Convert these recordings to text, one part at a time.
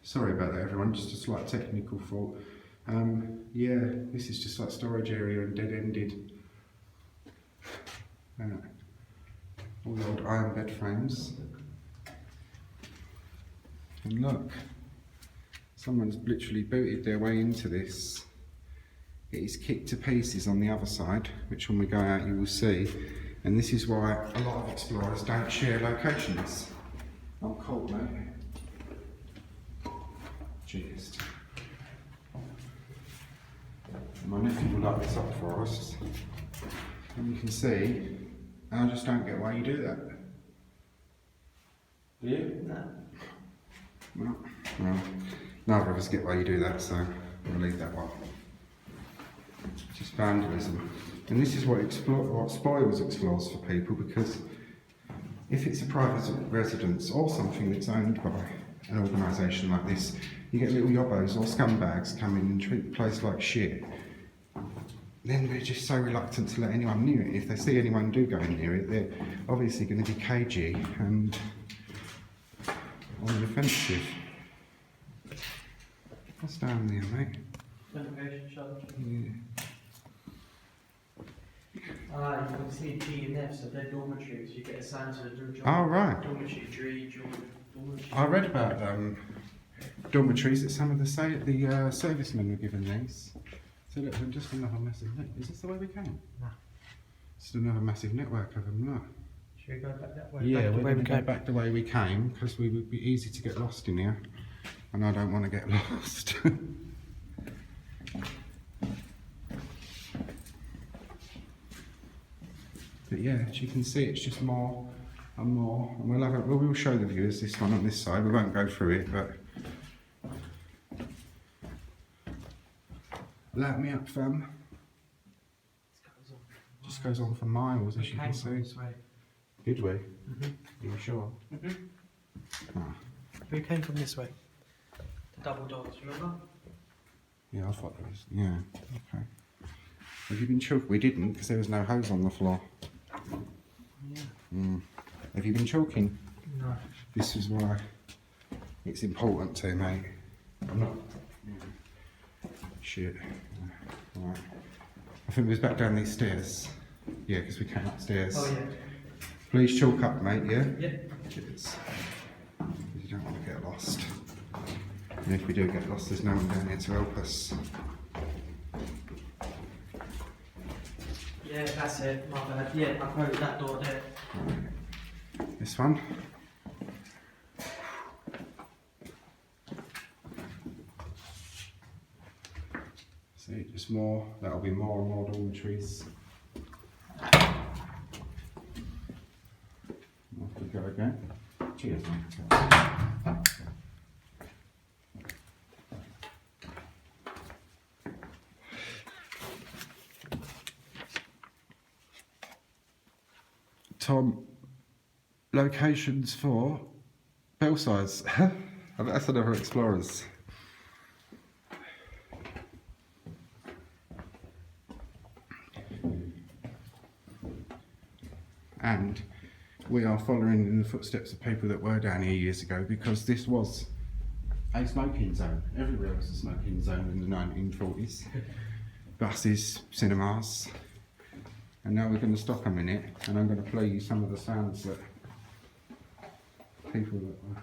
Sorry about that, everyone, just a slight technical fault. Yeah, this is just like storage area and dead-ended. All the old iron bed frames. And look, someone's literally booted their way into this. It is kicked to pieces on the other side, which when we go out you will see. And this is why a lot of explorers don't share locations. I'm cold, mate. Cheers. My nephew will lock this up for us. And you can see, I just don't get why you do that. Do you? No. Well, neither of us get why you do that, so we'll leave that one. It's just vandalism. And this is what spoils explores for people, because if it's a private residence or something that's owned by an organisation like this, you get little yobbos or scumbags come in and treat the place like shit. Then they're just so reluctant to let anyone near it. If they see anyone do go in near it, they're obviously going to be cagey and on the offensive. What's down there, mate? Ventilation shelter. Yeah. You can see G and F, so they're dormitories. You get assigned to the Oh, right. dormitory G, dormitory. I read about dormitories that some of the servicemen were given these. So look, we're just another massive network. Is this the way we came? No. Just another massive network of them, look. Should we go back that way? Yeah, we're going to go back the way we came, because we would be easy to get lost in here. And I don't want to get lost. But yeah, as you can see, it's just more and more. And we'll show the viewers this one on this side. We won't go through it, but light me up, fam. Just goes on for miles, as you can see. This way. Did we? Mm-hmm. Are you sure? Mm-hmm. Ah. We came from this way. The double doors, remember? Yeah, I thought there was. Yeah, okay. Have you been choking? We didn't, because there was no hose on the floor. Yeah. Have you been choking? No. This is why it's important to, mate. I'm not. Shit. Right. I think we was back down these stairs. Yeah, because we came upstairs. Oh, yeah. Please chalk up, mate, yeah? Yep. Cheers. You don't want to get lost. And if we do get lost, there's no one down here to help us. Yeah, that's it. My bad. Yeah, I closed that door there. Right. This one. See, just more. That'll be more and more dormitories. Off we go again. Cheers, mate. Tom, locations for Belsize. I bet that's another Explorers. And we are following in the footsteps of people that were down here years ago, because this was a smoking zone. Everywhere was a smoking zone in the 1940s. Buses, cinemas. And now we're going to stop a minute, and I'm going to play you some of the sounds that people that were.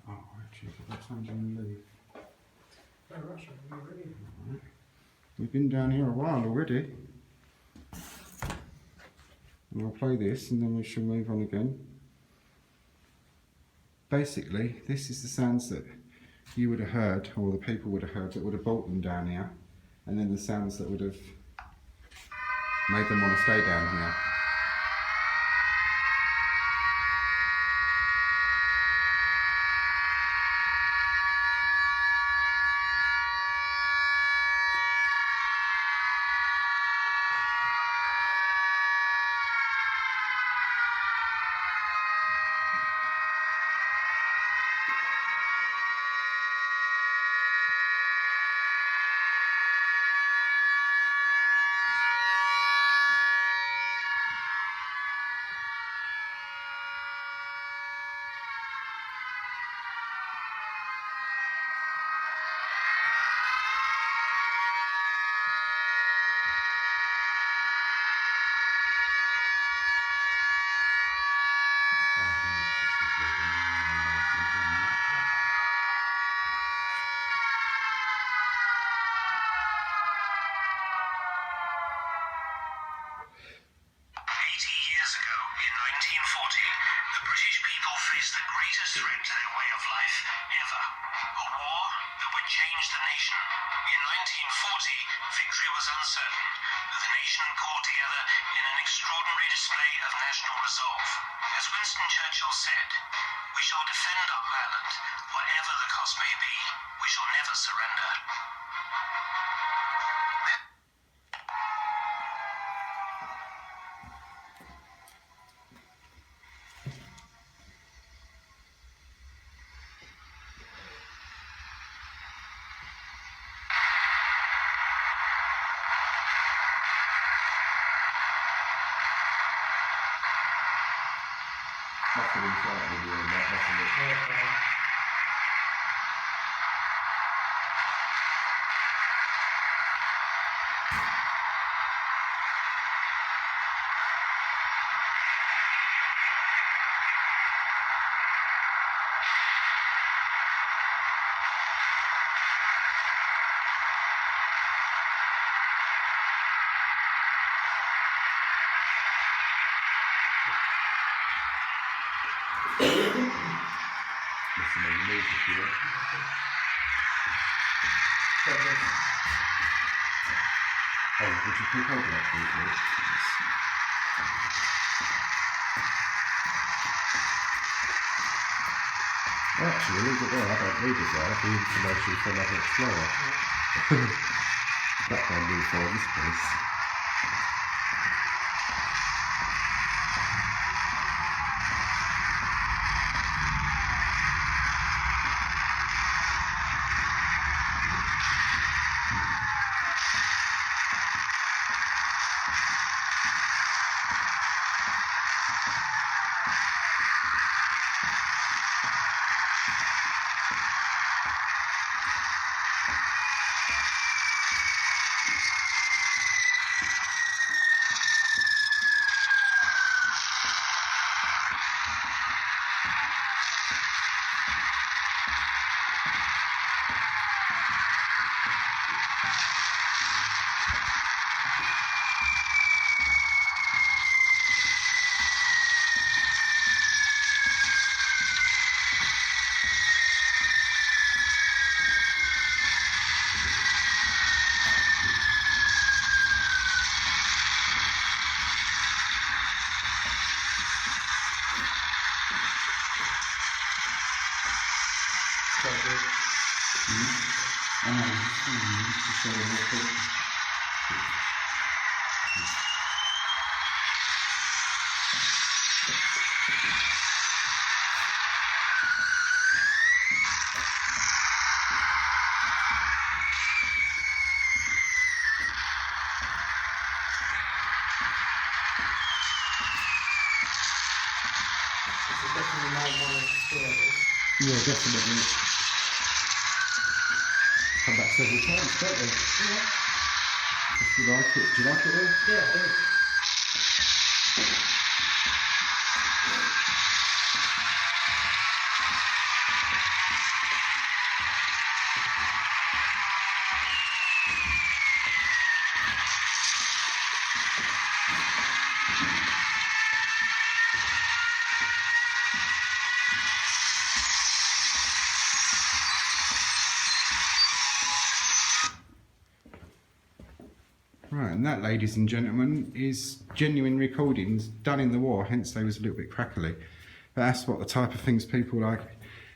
Oh, actually, what time do you want to leave? Right. We've been down here a while already. And I'll play this, and then we shall move on again. Basically, this is the sounds that you would have heard, or the people would have heard, that would have brought them down here, and then the sounds that would have made them want to stay down here. surrender their way of life, ever. A war that would change the nation. In 1940, victory was uncertain, but the nation pulled together in an extraordinary display of national resolve. As Winston Churchill said, "We shall defend our Ireland, whatever the cost may be. We shall never surrender." That's an inside video, that's a bit. Listen, there's a music here. Oh, would you pick over that please, Liz? Well, actually, leave it there. I don't read it there. The information from that explorer. Background info in this place. Definitely might want to explore this. Yeah, definitely. Come back several times, don't they? Yeah. If you like it. Do you like it then? Yeah, I do. Right, and that, ladies and gentlemen, is genuine recordings done in the war, hence they was a little bit crackly. But that's what the type of things people like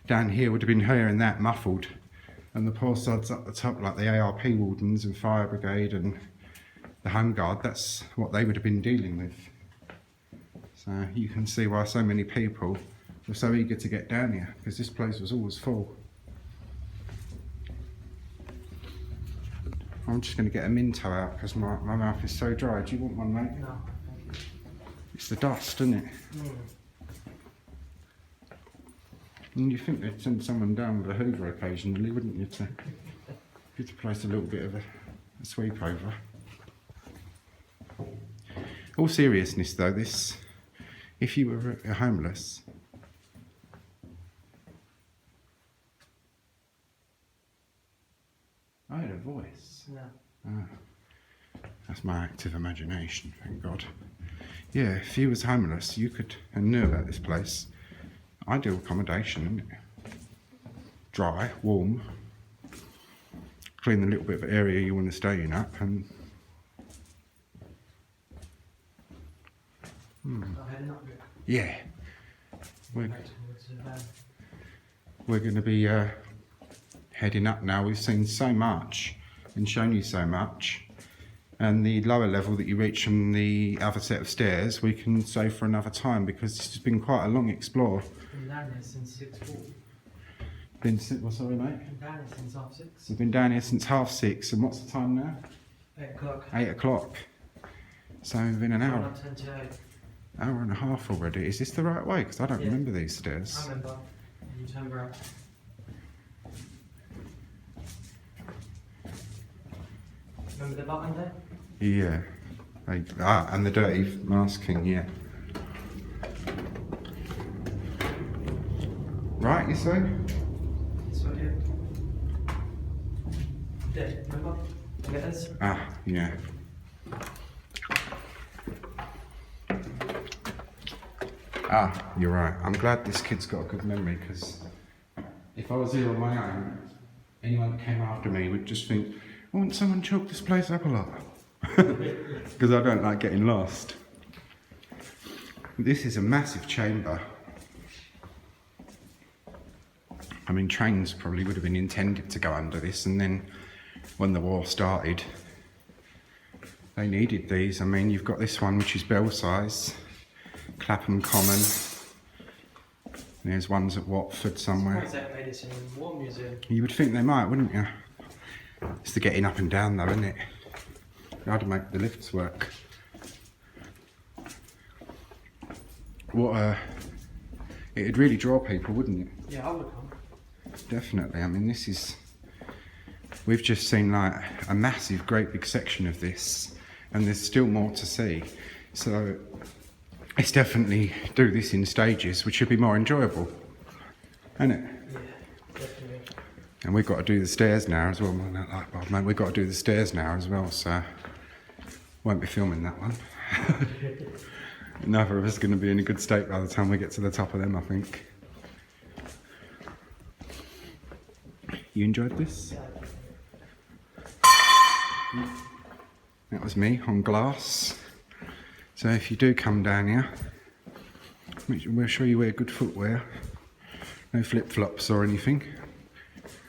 down here would have been hearing, that muffled. And the poor sods up the top, like the ARP wardens and fire brigade and the home guard, that's what they would have been dealing with. So you can see why so many people were so eager to get down here, because this place was always full. I'm just going to get a Minto out because my mouth is so dry. Do you want one, mate? No. It's the dust, isn't it? And you think they'd send someone down with a hoover occasionally, wouldn't you, to place a little bit of a sweep over. All seriousness though, this, if you were homeless, I had a voice. No. Ah, that's my active imagination, thank God. Yeah, if you was homeless, you could, and knew about this place, Ideal accommodation, isn't it? Dry, warm. Clean the little bit of area you want to stay in up, and Heading up here. yeah, we're Back towards the van. going to be heading up now. We've seen so much and shown you so much, and the lower level that you reach from the other set of stairs we can save for another time, because this has been quite a long explore. Been down here since 6:40. Sorry mate? Been down here since 6:30. We've been down here since 6:30, and what's the time now? 8 o'clock. 8 o'clock. So we've been an hour. Not 10 to 8. Hour and a half already. Is this the right way? Because I don't Yeah. remember these stairs. I remember. You turn right. Remember the button there? Yeah. And the dirty masking, yeah. Right, you say? It's right here. There, remember? Letters? Yeah. You're right. I'm glad this kid's got a good memory, because if I was here on my own, anyone that came after me would just think, I want someone to chalk this place up a lot. Because I don't like getting lost. This is a massive chamber. I mean, trains probably would have been intended to go under this, and then when the war started, they needed these. I mean, you've got this one, which is Belsize, Clapham Common. There's ones at Watford somewhere. What's that medicine in War Museum? You would think they might, wouldn't you? It's the getting up and down though, isn't it? How to make the lifts work. It'd really draw people, wouldn't it? Yeah, I would come. Definitely. I mean, we've just seen like a massive, great big section of this, and there's still more to see. So it's definitely do this in stages, which should be more enjoyable, isn't it? Yeah, definitely. And we've got to do the stairs now as well. Mate, we've got to do the stairs now as well, so won't be filming that one. Neither of us are going to be in a good state by the time we get to the top of them, I think. You enjoyed this? That was me on glass. So if you do come down here, we'll show you wear good footwear. No flip-flops or anything.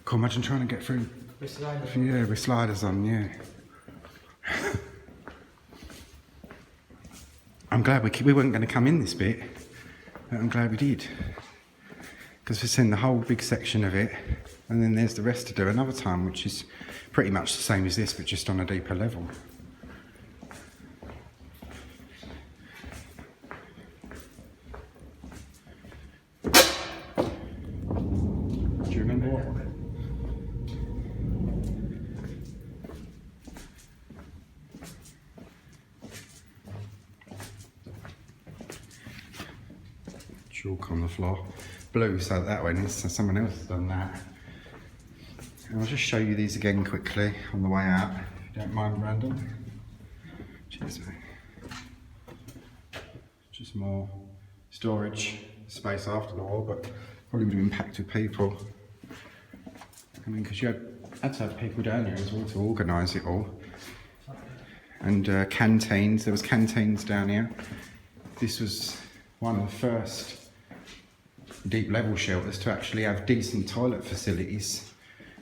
Can't imagine trying to get through. With sliders. Yeah, with sliders on, yeah. I'm glad we weren't going to come in this bit, but I'm glad we did. Because we've seen the whole big section of it, and then there's the rest to do another time, which is pretty much the same as this, but just on a deeper level. Do you remember what? Chalk on the floor. Blue, so that way, so someone else has done that. And I'll just show you these again quickly on the way out, if you don't mind, Brandon. Cheers, mate. Just more storage space after the war, but probably would have impacted people. I mean, because you had to have people down here as well to organise it all. And canteens, there was canteens down here. This was one of the first deep level shelters to actually have decent toilet facilities.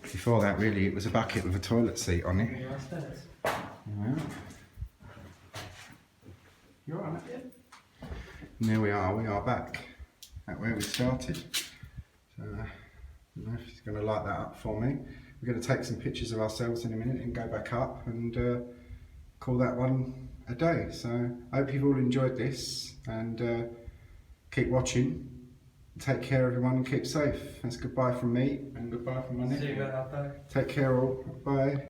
Before that, really, it was a bucket with a toilet seat on it. Yeah, stairs. Yeah. You're all right, yeah? And there we are back at where we started. So, I don't know if he's going to light that up for me. We're going to take some pictures of ourselves in a minute and go back up and call that one a day. So, I hope you've all enjoyed this, and keep watching. Take care, everyone, and keep safe. That's goodbye from me, and goodbye from my nephew. See you later. Take care, all. Bye.